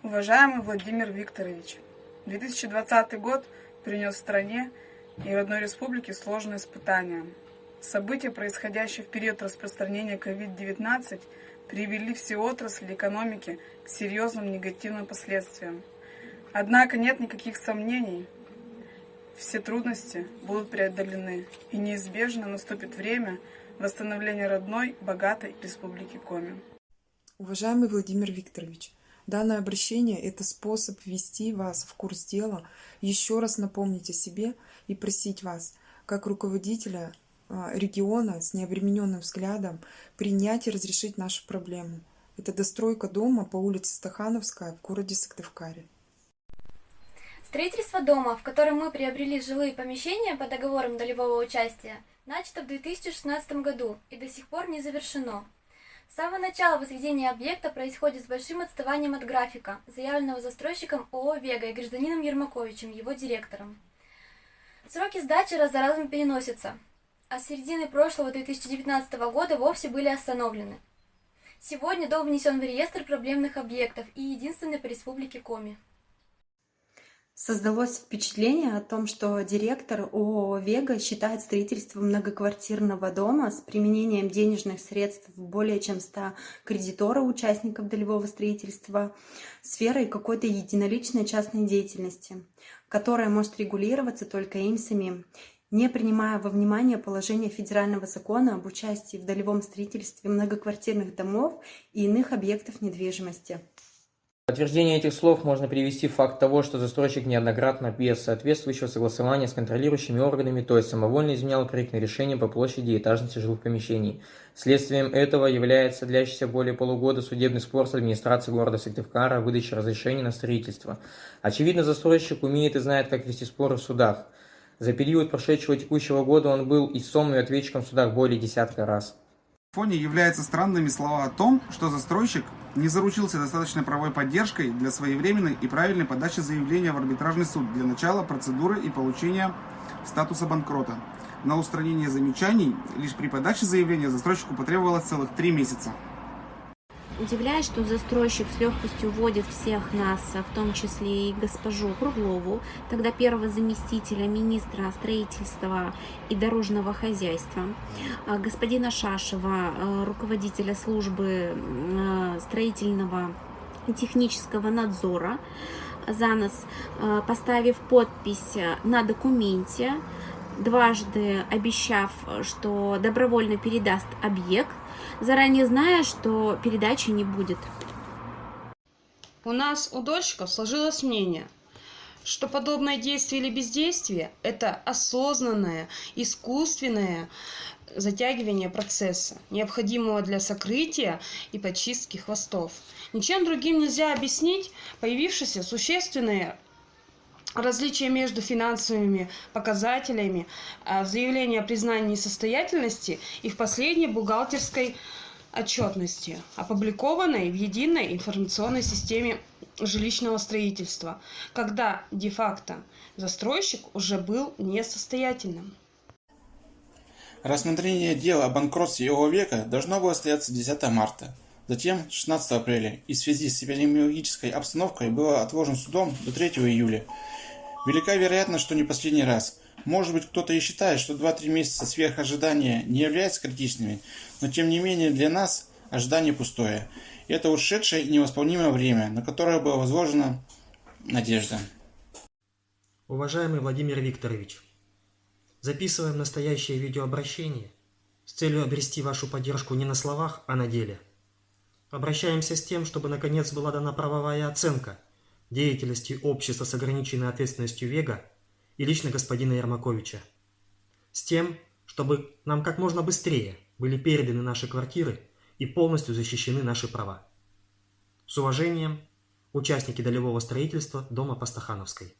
Уважаемый Владимир Викторович, 2020 год принес стране и родной республике сложные испытания. События, происходящие в период распространения COVID-19, привели все отрасли экономики к серьезным негативным последствиям. Однако нет никаких сомнений, все трудности будут преодолены, и неизбежно наступит время восстановления родной, богатой Республики Коми. Уважаемый Владимир Викторович, данное обращение – это способ ввести вас в курс дела, еще раз напомнить о себе и просить вас, как руководителя региона с необремененным взглядом, принять и разрешить нашу проблему. Это достройка дома по улице Стахановская в городе Сыктывкаре. Строительство дома, в котором мы приобрели жилые помещения по договорам долевого участия, начато в 2016 году и до сих пор не завершено. С самого начала возведение объекта происходит с большим отставанием от графика, заявленного застройщиком ООО «Вега» и гражданином Ермаковичем, его директором. Сроки сдачи раз за разом переносятся, а с середины прошлого 2019 года вовсе были остановлены. Сегодня дом внесен в реестр проблемных объектов и единственный по республике Коми. Создалось впечатление о том, что директор ООО «Вега» считает строительство многоквартирного дома с применением денежных средств более чем 100 кредиторов, участников долевого строительства, сферой какой-то единоличной частной деятельности, которая может регулироваться только им самим, не принимая во внимание положение федерального закона об участии в долевом строительстве многоквартирных домов и иных объектов недвижимости. В подтверждение этих слов можно привести факт того, что застройщик неоднократно без соответствующего согласования с контролирующими органами, то есть самовольно изменял проектное решение по площади и этажности жилых помещений. Следствием этого является длящийся более полугода судебный спор с администрацией города Сыктывкара о выдаче разрешения на строительство. Очевидно, застройщик умеет и знает, как вести споры в судах. За период прошедшего текущего года он был истцом и ответчиком в судах более десятка раз. В фоне являются странными слова о том, что застройщик не заручился достаточной правовой поддержкой для своевременной и правильной подачи заявления в арбитражный суд для начала процедуры и получения статуса банкрота. На устранение замечаний лишь при подаче заявления застройщику потребовалось целых 3 месяца. Удивляет, что застройщик с легкостью вводит всех нас, в том числе и госпожу Круглову, тогда первого заместителя министра строительства и дорожного хозяйства, господина Шашева, руководителя службы строительного и технического надзора, за нас, поставив подпись на документе, дважды обещав, что добровольно передаст объект, заранее зная, что передачи не будет. У нас, у дольщиков, сложилось мнение, что подобное действие или бездействие – это осознанное, искусственное затягивание процесса, необходимого для сокрытия и подчистки хвостов. Ничем другим нельзя объяснить появившиеся существенные различия между финансовыми показателями в заявлении о признании несостоятельности и в последней бухгалтерской отчетности, опубликованной в единой информационной системе жилищного строительства, когда де-факто застройщик уже был несостоятельным. Рассмотрение дела о банкротстве ООО «Вега» должно было состояться 10 марта. Затем, 16 апреля, и в связи с эпидемиологической обстановкой было отложен судом до 3 июля. Велика вероятность, что не последний раз. Может быть, кто-то и считает, что 2-3 месяца сверх ожидания не являются критичными, но тем не менее для нас ожидание пустое. Это ушедшее и невосполнимое время, на которое была возложена надежда. Уважаемый Владимир Викторович, записываем настоящее видеообращение с целью обрести вашу поддержку не на словах, а на деле. Обращаемся с тем, чтобы наконец была дана правовая оценка деятельности общества с ограниченной ответственностью «Вега» и лично господина Ермаковича. С тем, чтобы нам как можно быстрее были переданы наши квартиры и полностью защищены наши права. С уважением, участники долевого строительства дома по Стахановской.